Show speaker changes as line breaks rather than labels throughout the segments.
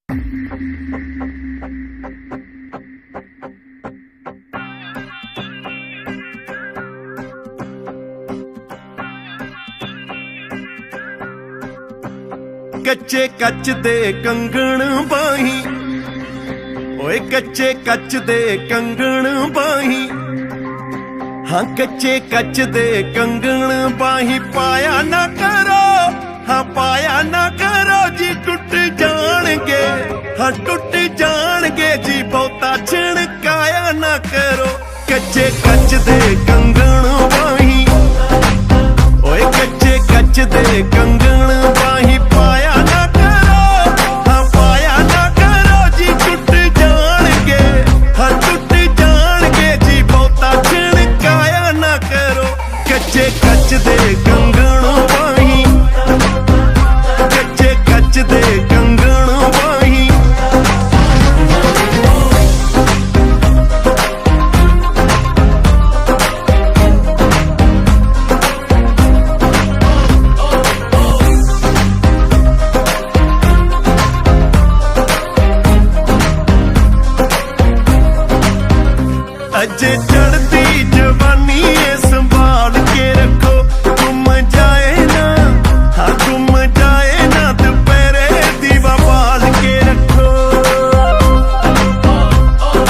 ਕੱਚੇ ਕੱਚ ਦੇ ਕੰਗਣ ਬਾਹੀਂ, ਓਏ ਕੱਚੇ ਕੱਚ ਦੇ ਕੰਗਣ ਬਾਹੀਂ, ਹਾਂ ਕੱਚੇ ਕੱਚ ਦੇ ਕੰਗਣ ਬਾਹੀਂ। ਪਾਇਆ ਨਾ ਕਰੋ, ਹਾਂ ਪਾਇਆ ਨਾ ਕਰੋ ਜੀ, ਟੁੱਟ ਜਾਣਗੇ, ਹਾਂ ਟੁੱਟ ਜਾਣਗੇ ਜੀ, ਬਹੁਤਾ ਛਿਣਕਾਇਆ ਨਾ ਕਰੋ। ਕੱਚੇ ਕੱਚ ਦੇ ਕੰਗਣ ਬਾਹੀਂ, ਓਏ ਕੱਚੇ ਕੱਚ ਦੇ ਕੰਗਣ ਬਾਹੀਂ। ਪਾਇਆ ਨਾ ਕਰੋ, ਹਾਂ ਪਾਇਆ ਨਾ ਕਰੋ ਜੀ, ਟੁੱਟ ਜਾਣਗੇ, ਹਾਂ ਟੁੱਟ ਜਾਣਗੇ ਜੀ, ਬਹੁਤਾ ਛਿਣਕਾਇਆ ਨਾ ਕਰੋ। ਕੱਚੇ ਕੱਚ ਦੇ ਕੰਗਣ ਬਾਹੀਂ, ਕੱਚੇ ਕੱਚ ਦੇ ਕੰਗਣ ਬਾਹੀਂ। ਅਜੇ ਚੜ੍ਹਦੀ ਜਵਾਨੀ ਏ ਸੰਭਾਲ ਕੇ ਰੱਖੋ, ਗੁੰਮ ਜਾਏ ਨਾ, ਹਾਂ ਗੁੰਮ ਜਾਏ ਨਾ, ਦੁਪਹਿਰੇ ਦੀਵਾ ਬਾਲ ਕੇ ਰੱਖੋ।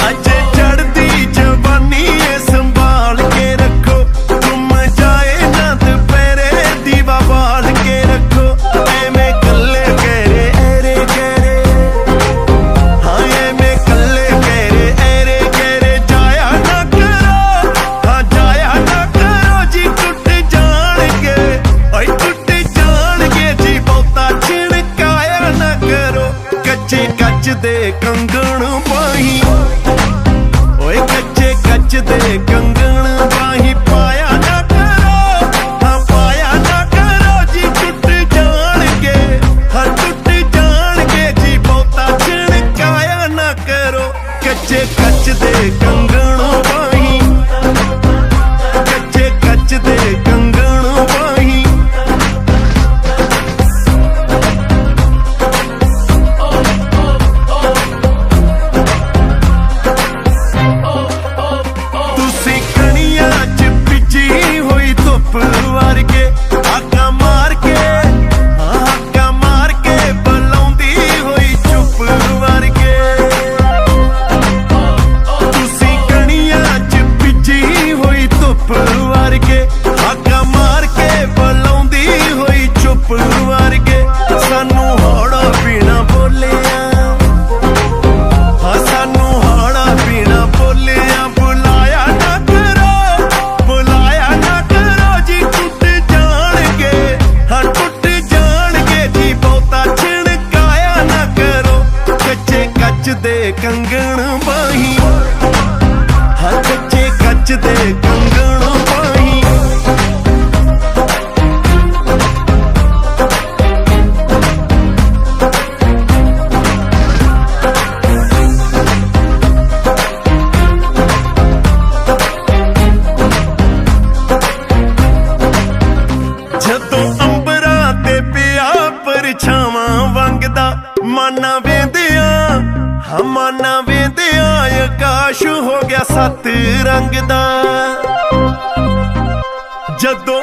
ਅਜੇ ਚੜ੍ਹਦੀ ਜਵਾਨੀ ਏ ਸੰਭਾਲ ਕੇ ਰੱਖੋ, ਗੁੰਮ ਜਾਏ ਨਾ, ਦੁਪਹਿਰੇ ਦੀਵਾ ਬਾਲ ਕੇ ਰੱਖੋ। ਐਵੇਂ ਕੱਲੇ ਕਹਿਰੇ ਐਰੇ ਕਹਿਰੇ, ਹਾਂ ਐਵੇਂ ਕੱਲੇ ਕਹਿਰੇ ਐਰੇ ਕਹਿਰੇ, ਜਾਇਆ ਨਾ ਕਰੋ, ਹਾਂ ਜਾਇਆ ਨਾ ਕਰੋ ਜੀ, ਟੁੱਟ ਜਾਣਗੇ, ਓਏ ਟੁੱਟ ਜਾਣਗੇ ਜੀ, ਬਹੁਤਾ ਛਿਣਕਾਇਆ ਨਾ ਕਰੋ। ਕੱਚੇ ਕੱਚ ਦੇ ਕੰਗਣ ਬਾਹੀਂ, ਓਏ ਕੱਚੇ ਕੱਚ ਦੇ ਕੰਗਣ ਬਾਹੀਂ। ਪਾਇਆ ਨਾ ਕਰੋ, ਹਾਂ ਪਾਇਆ ਨਾ ਕਰੋ ਜੀ, ਟੁੱਟ ਜਾਣਗੇ, ਹਾਂ ਟੁੱਟ ਜਾਣਗੇ ਜੀ, ਬਹੁਤਾ ਛਿਣਕਾਇਆ ਨਾ ਕਰੋ। ਕੱਚੇ ਕੱਚ ਦੇ ਕੰਗਣ ਬਾਹੀਂ, ਕੱਚੇ ਕੱਚ ਦੇ ਕੰਗਣ ਬਾਹੀਂ। ਤੁਸੀਂ ਕਣੀਆਂ 'ਚ ਭਿੱਜੀ ਹੋਈ ਧੁੱਪ ਵਰਗੇ, ਹਾਕਾਂ ਮਾਰ ਕੇ, ਹਾਂ ਹਾਕਾਂ ਮਾਰ ਕੇ, ਬੁਲਾਉਂਦੀ ਹੋਈ ਚੁੱਪ ਵਰਗੇ। ਤੁਸੀਂ ਕਣੀਆਂ 'ਚ ਭਿੱਜੀ ਹੋਈ ਧੁੱਪ ਵਰਗੇ, ਹਾਕਾਂ ਮਾਰ ਕੇ, ਬੁਲਾਉਂਦੀ ਹੋਈ ਚੁੱਪ ਵਰਗੇ। ਸਾਨੂੰ ਹੌੜਾ ਪੀਣਾ ਬੋਲਿਆ, ਹਾਂ ਸਾਨੂੰ ਹੌੜਾ ਪੀਣਾ ਬੋਲਿਆ। ਬੁਲਾਇਆ ਨਾ ਕਰੋ, ਬੁਲਾਇਆ ਨਾ ਕਰੋ ਜੀ, ਟੁੱਟ ਜਾਣਗੇ, ਹਾਂ ਟੁੱਟ ਜਾਣਗੇ ਜੀ, ਬਹੁਤਾ ਛਿਣਕਾਇਆ ਨਾ ਕਰੋ। ਕੱਚੇ ਕੱਚ ਦੇ ਕੰਗਣ ਬਾਹੀਂ, ਹਾਂ ਕੱਚੇ ਕੱਚ ਦੇ ਕੰਗਣ ਬਾਹੀਂ। ਜਦੋਂ ਅੰਬਰਾਂ ਤੇ ਪਿਆ ਪਰਛਾਵਾਂ ਵੰਗਦਾ, ਮਾਨਾ ਵੇਂਦਿਆਂ, ਹਾਂ ਮਾਨਾ ਵੇਂਦਿਆਂ, ਆਕਾਸ਼ ਹੋ ਗਿਆ ਸੱਤ ਰੰਗ ਦਾ। ਜਦੋਂ